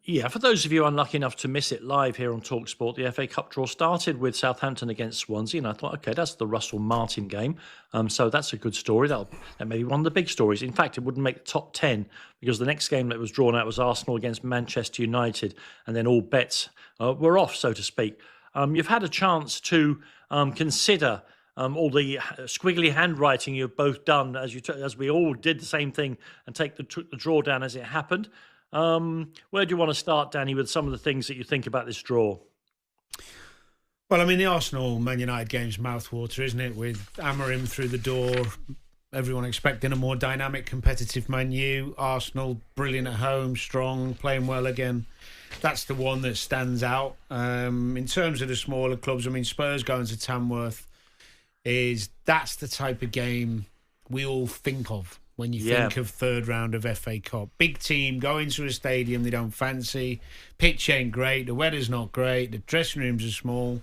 Yeah, for those of you unlucky enough to miss it live here on talkSPORT, the FA Cup draw started with Southampton against Swansea, and I thought, okay, that's the Russell Martin game, so that's a good story. That may be one of the big stories. In fact, it wouldn't make the top 10 because the next game that was drawn out was Arsenal against Manchester United, and then all bets were off, so to speak. You've had a chance to consider all the squiggly handwriting you've both done as we all did the same thing and took the draw down as it happened. Where do you want to start, Danny, with some of the things that you think about this draw? Well, I mean, the Arsenal-Man United game's mouthwater, isn't it? With Amorim through the door, everyone expecting a more dynamic, competitive Man U. Arsenal, brilliant at home, strong, playing well again. That's the one that stands out. In terms of the smaller clubs, I mean, Spurs going to Tamworth, that's the type of game we all think of when you think of third round of FA Cup. Big team, going to a stadium they don't fancy. Pitch ain't great. The weather's not great. The dressing rooms are small.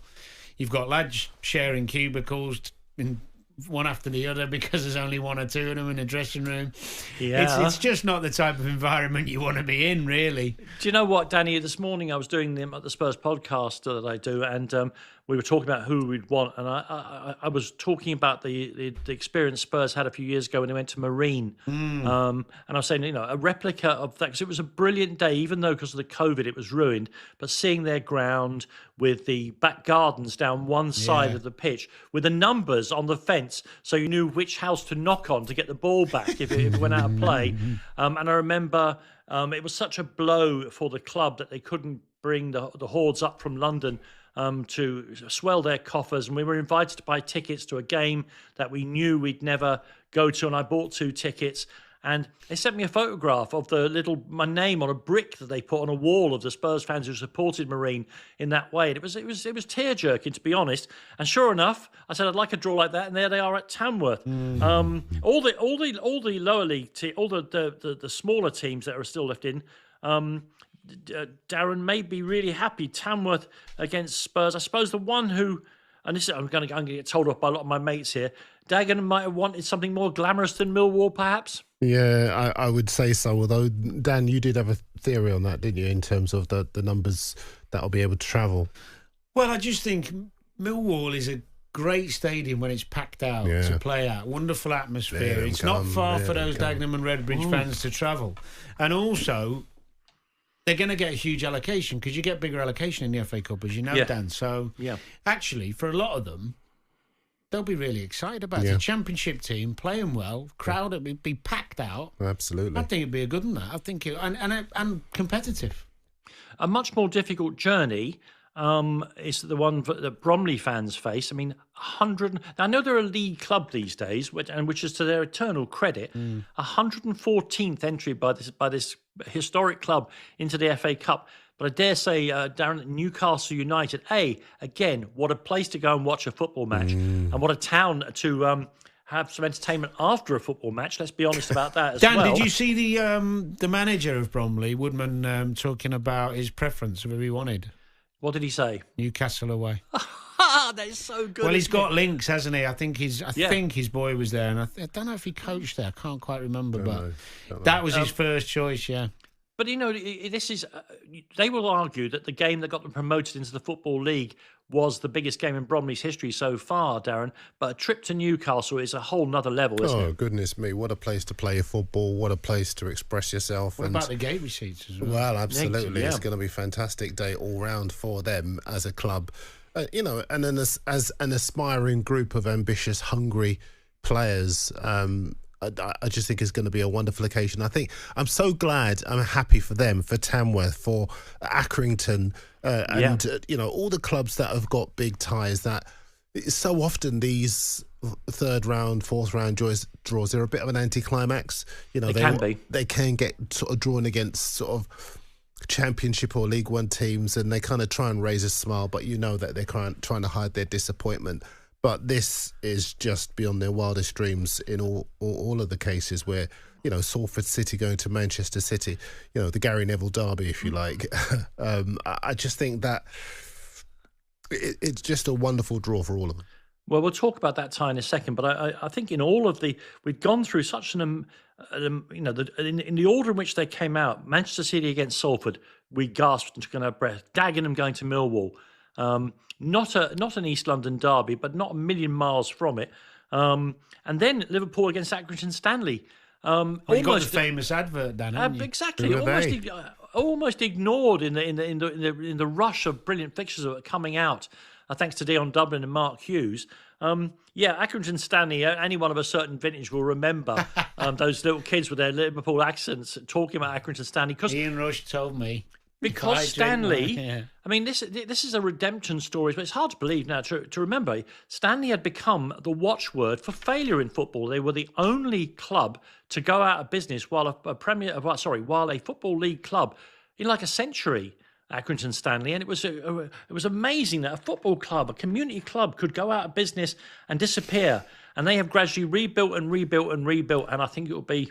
You've got lads sharing cubicles in one after the other because there's only one or two of them in a dressing room. Yeah. It's just not the type of environment you want to be in, really. Do you know what, Danny? This morning I was doing the Spurs podcast that I do, and we were talking about who we'd want, and I was talking about the experience Spurs had a few years ago when they went to Marine, and I was saying, a replica of that, because it was a brilliant day, even though because of the COVID it was ruined, but seeing their ground with the back gardens down one side of the pitch, with the numbers on the fence, so you knew which house to knock on to get the ball back if it went out of play, and I remember it was such a blow for the club that they couldn't bring the hordes up from London to swell their coffers, and we were invited to buy tickets to a game that we knew we'd never go to, and I bought 2 tickets, and they sent me a photograph of my name on a brick that they put on a wall of the Spurs fans who supported Marine in that way, and it was tear-jerking, to be honest. And sure enough, I said I'd like a draw like that, and there they are at Tamworth. All the lower league all the smaller teams that are still left in. Darren may be really happy. Tamworth against Spurs. I suppose the one who, and this I'm going to get told off by a lot of my mates here, Dagenham might have wanted something more glamorous than Millwall, perhaps. Yeah, I would say so. Although, Dan, you did have a theory on that, didn't you, in terms of the numbers that will be able to travel? Well, I just think Millwall is a great stadium when it's packed out to play at. Wonderful atmosphere. It's not far for those Dagenham and Redbridge fans to travel. And also, they're going to get a huge allocation because you get bigger allocation in the FA Cup, as you know, Dan. So, actually, for a lot of them, they'll be really excited about it. A championship team playing well, crowd would be packed out. Absolutely. I think it'd be a good one. That I think and competitive. A much more difficult journey is the one that Bromley fans face. I mean, 100. I know they're a league club these days, which is to their eternal credit. 114th entry by this historic club into the FA Cup. But I dare say, Darren, Newcastle United, again, what a place to go and watch a football match, and what a town to have some entertainment after a football match. Let's be honest about that as Dan, well. did you see the manager of Bromley, Woodman, talking about his preference of who he wanted? What did he say? Newcastle away. That is so good. Well, he's got links, hasn't he? I think his boy was there, and I don't know if he coached there. I can't quite remember, but that was his first choice. Yeah. But, this is... they will argue that the game that got them promoted into the Football League was the biggest game in Bromley's history so far, Darren. But a trip to Newcastle is a whole nother level, isn't it? Oh, goodness me. What a place to play football. What a place to express yourself. What about the gate receipts as well? Well, absolutely. It's going to be a fantastic day all round for them as a club. And then as an aspiring group of ambitious, hungry players... I just think it's going to be a wonderful occasion. I think I'm so glad, I'm happy for them, for Tamworth, for Accrington, and all the clubs that have got big ties. That so often these third round, fourth round draws, they're a bit of an anticlimax. They can get sort of drawn against sort of Championship or League One teams, and they kind of try and raise a smile, but that they're trying to hide their disappointment. But this is just beyond their wildest dreams in all of the cases where, Salford City going to Manchester City, the Gary Neville derby, if you like. I just think that it's just a wonderful draw for all of them. Well, we'll talk about that tie in a second, but I think in all of we've gone through such in the order in which they came out, Manchester City against Salford, we gasped and took our breath. Dagenham going to Millwall, not an East London derby, but not a million miles from it. And then Liverpool against Accrington Stanley. You got the famous advert, Dan, haven't you? Exactly, almost ignored in the rush of brilliant fixtures that were coming out. Thanks to Dion Dublin and Mark Hughes. Accrington Stanley, anyone of a certain vintage will remember those little kids with their Liverpool accents talking about Accrington Stanley. Ian Rush told me. Because Stanley, I mean, this is a redemption story, but it's hard to believe now to remember. Stanley had become the watchword for failure in football. They were the only club to go out of business while while a football league club in like a century. Accrington Stanley, and it was amazing that a football club, a community club, could go out of business and disappear. And they have gradually rebuilt, and I think it will be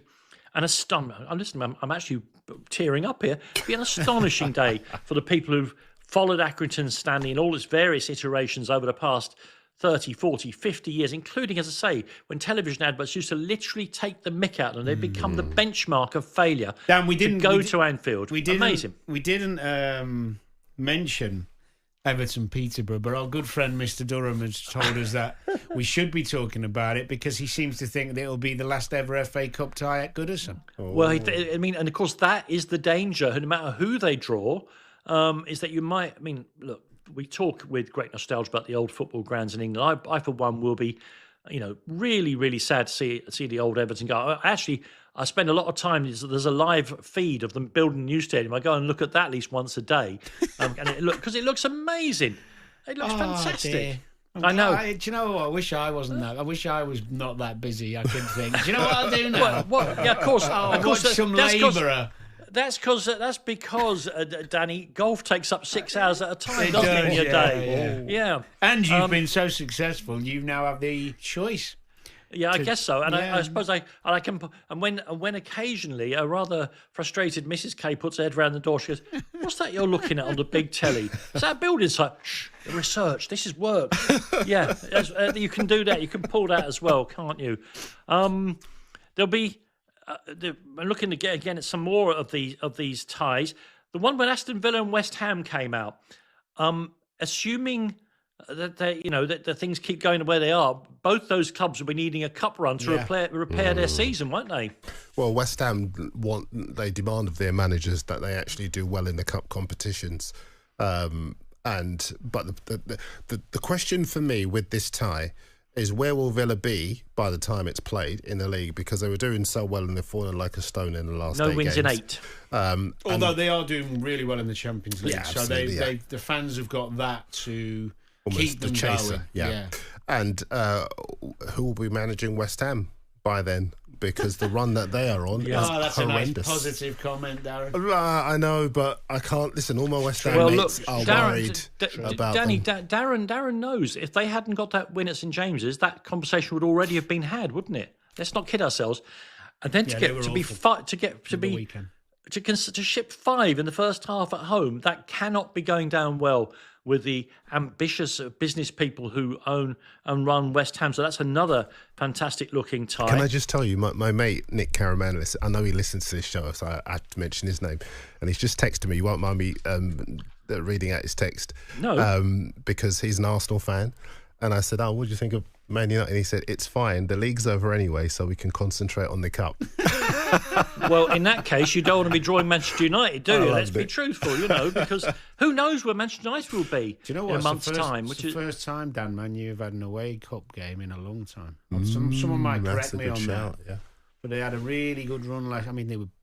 an astonishing. I'm actually tearing up here. It'll be an astonishing day for the people who've followed Accrington Stanley in all its various iterations over the past 30, 40, 50 years, including, as I say, when television adverts used to literally take the mick out of them. They've become the benchmark of failure. Dan, we didn't go to Anfield. Amazing. We didn't mention Everton Peterborough, but our good friend Mr. Durham has told us that we should be talking about it because he seems to think that it'll be the last ever FA Cup tie at Goodison. Oh. Well, and of course that is the danger. No matter who they draw, is that you might. Look. We talk with great nostalgia about the old football grounds in England. I for one, will be, really, really sad to see the old Everton go. I spend a lot of time. There's a live feed of them building a new stadium. I go and look at that at least once a day, and it looks amazing. It looks fantastic. Dear. I know. Do you know what? I wish I wasn't that. I wish I was not that busy. I could think. Do you know what I'll do now? Yeah, of course. I'll watch some labourer. That's because Danny, golf takes up 6 hours at a time, doesn't it, in your day? Yeah. And you've been so successful, you now have the choice. Yeah, I guess so. And I suppose I can. And when occasionally a rather frustrated Mrs. K puts her head round the door, she goes, "What's that you're looking at on the big telly? Is that a building site? Shh, research. This is work." Yeah, you can do that. You can pull that as well, can't you? There'll be. I'm looking to get again at some more of these ties. The one when Aston Villa and West Ham came out, assuming that that things keep going the way they are, both those clubs will be needing a cup run to repair their season, won't they? Well, West Ham they demand of their managers that they actually do well in the cup competitions, but the question for me with this tie is where will Villa be by the time it's played in the league, because they were doing so well and they've fallen like a stone in the last 8 games. No wins in 8. Although they are doing really well in the Champions League. Yeah, so the fans have got that to almost keep them going. Yeah. And who will be managing West Ham by then? Because the run that they are on is that's horrendous. A nice positive comment, Darren. I know, but I can't listen. All my West Ham mates are worried about Danny, them. Darren knows if they hadn't got that win at St James's, that conversation would already have been had, wouldn't it? Let's not kid ourselves. And then to ship 5 in the first half at home, that cannot be going down well with the ambitious business people who own and run West Ham. So that's another fantastic looking tie. Can I just tell you, my mate Nick Caraman, I know he listens to this show, so I have to mention his name, and he's just texted me. You won't mind me reading out his text? No. Because he's an Arsenal fan. And I said, what do you think of Man United? And he said, it's fine. The league's over anyway, so we can concentrate on the cup. Well, in that case, you don't want to be drawing Manchester United, do you? Let's be truthful, because who knows where Manchester United will be in a month's time. It's the first time, Dan, Man U have had an away cup game in a long time. Someone might correct me on that. Yeah. But they had a really good run.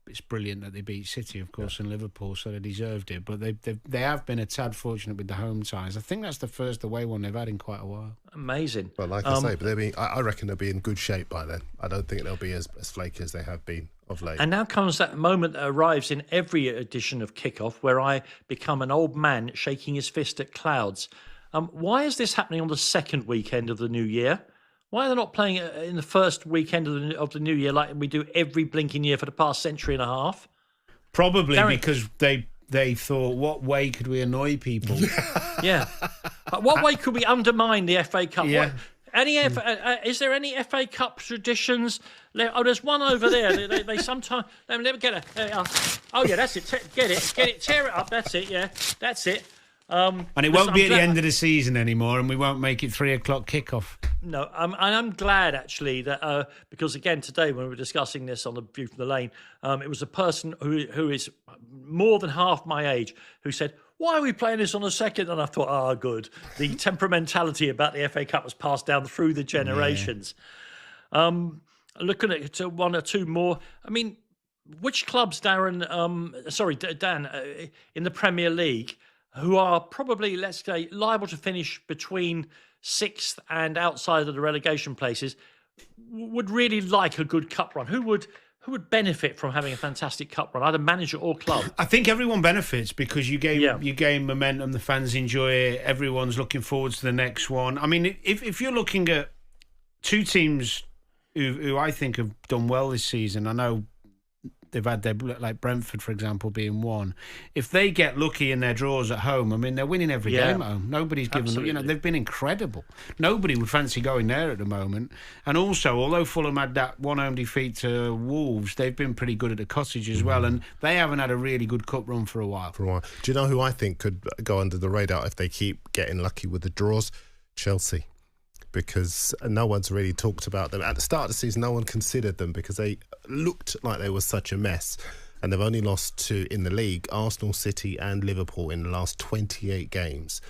It's brilliant that they beat City, of course, and Liverpool, so they deserved it. But they have been a tad fortunate with the home ties. I think that's the first away one they've had in quite a while. Amazing. Well, like I say, but I reckon they'll be in good shape by then. I don't think they'll be as flaky as they have been of late. And now comes that moment that arrives in every edition of Kickoff where I become an old man shaking his fist at clouds. Why is this happening on the second weekend of the new year? Why are they not playing in the first weekend of the new year like we do every blinking year for the past century and a half? Probably because they thought, what way could we annoy people? Yeah. What way could we undermine the FA Cup? Yeah. Is there any FA Cup traditions? Oh, there's one over there. They sometimes let me get it. Oh yeah, that's it. Get it. Tear it up. That's it. Yeah, that's it. And it won't be at the end of the season anymore, and we won't make it 3:00 kickoff. No, and I'm glad actually that because again today when we were discussing this on the View from the Lane, it was a person who is more than half my age who said, "Why are we playing this on the second?" And I thought, good. The temperamentality about the FA Cup was passed down through the generations. Yeah. Looking at one or two more, I mean, which clubs, Dan, in the Premier League, who are probably, let's say, liable to finish between 6th and outside of the relegation places, would really like a good cup run? Who would benefit from having a fantastic cup run, either manager or club? I think everyone benefits because you gain momentum, the fans enjoy it, everyone's looking forward to the next one. I mean, if you're looking at two teams who I think have done well this season, I know they've had their, like Brentford, for example, being one. If they get lucky in their draws at home, I mean, they're winning every game at home. Nobody's given them, they've been incredible. Nobody would fancy going there at the moment. And also, although Fulham had that one home defeat to Wolves, they've been pretty good at the Cottage as well. And they haven't had a really good cup run for a while. Do you know who I think could go under the radar if they keep getting lucky with the draws? Chelsea. Because no one's really talked about them. At the start of the season, no one considered them because they looked like they were such a mess. And they've only lost to, in the league, Arsenal, City and Liverpool in the last 28 games.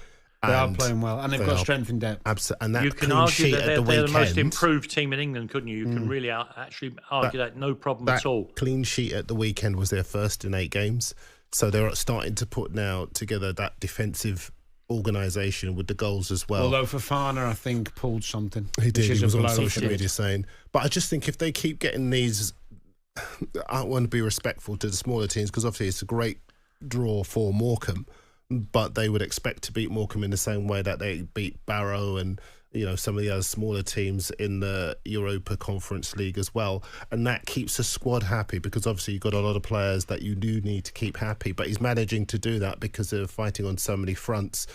They are playing well, and they've got strength in depth. Absolutely. And that you can argue that they're the weekend, most improved team in England, couldn't you? You can really actually argue that no problem at all. Clean sheet at the weekend was their first in 8 games. So they're starting to put now together that defensive organisation with the goals as well. Although Fofana, I think, pulled something. He did. He was on social media saying. But I just think if they keep getting these, I want to be respectful to the smaller teams because obviously it's a great draw for Morecambe, but they would expect to beat Morecambe in the same way that they beat Barrow and some of the other smaller teams in the Europa Conference League as well. And that keeps the squad happy because obviously you've got a lot of players that you do need to keep happy, but he's managing to do that because they're fighting on so many fronts.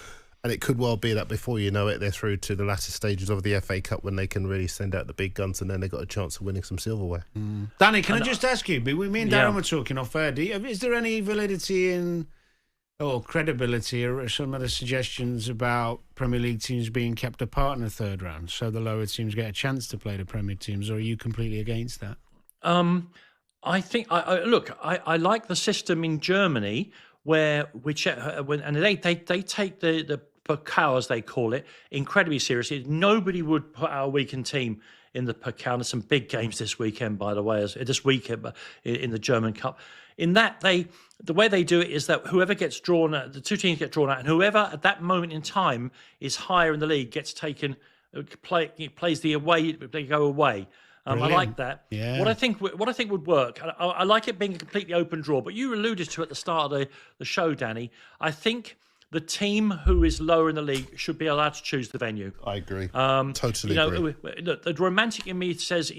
And it could well be that before you know it, they're through to the latter stages of the FA Cup when they can really send out the big guns and then they've got a chance of winning some silverware. Danny, can I just ask you, me and Darren were talking off air, is there any validity in or credibility or some of the suggestions about Premier League teams being kept apart in the third round so the lower teams get a chance to play the Premier teams, or are you completely against that? I think I like the system in Germany where they take the Pokal, as they call it, incredibly seriously. Nobody would put our weakened team in the Pokal. There's some big games this weekend, by the way, this weekend in the German Cup. In that, the way they do it is that whoever gets drawn out, the two teams get drawn out, and whoever at that moment in time is higher in the league gets taken, plays the away, they go away. I like that. Yeah. What I think would work, I like it being a completely open draw, but you alluded to at the start of the show, Danny, I think the team who is lower in the league should be allowed to choose the venue. I agree. Totally agree. Look, the romantic in me says,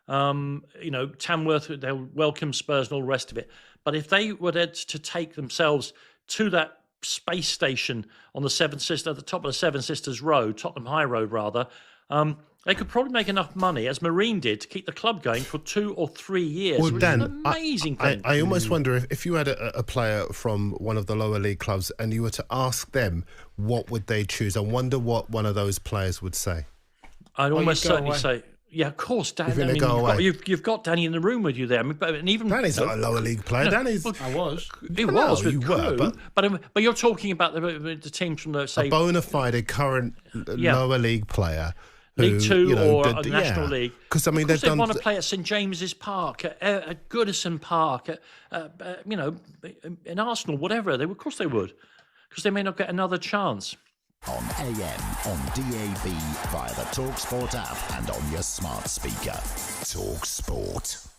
Tamworth, they'll welcome Spurs and all the rest of it. But if they were to take themselves to that space station on the at the top of the Seven Sisters Road, Tottenham High Road rather, they could probably make enough money, as Marine did, to keep the club going for 2 or 3 years. Well, Dan, is an amazing thing. I almost wonder if you had a player from one of the lower league clubs and you were to ask them what would they choose, I wonder what one of those players would say. I'd almost certainly say, yeah, of course, Dan. You've got Danny in the room with you there. Danny's not a lower league player. Danny's. I was. He was with Crewe, but you're talking about the teams from the say a bona fide current lower league player. League Two or a National League. Because I mean, they want to play at St James's Park, at Goodison Park, in Arsenal, whatever. Of course they would, because they may not get another chance. On AM, on DAB, via the talkSPORT app and on your smart speaker. talkSPORT.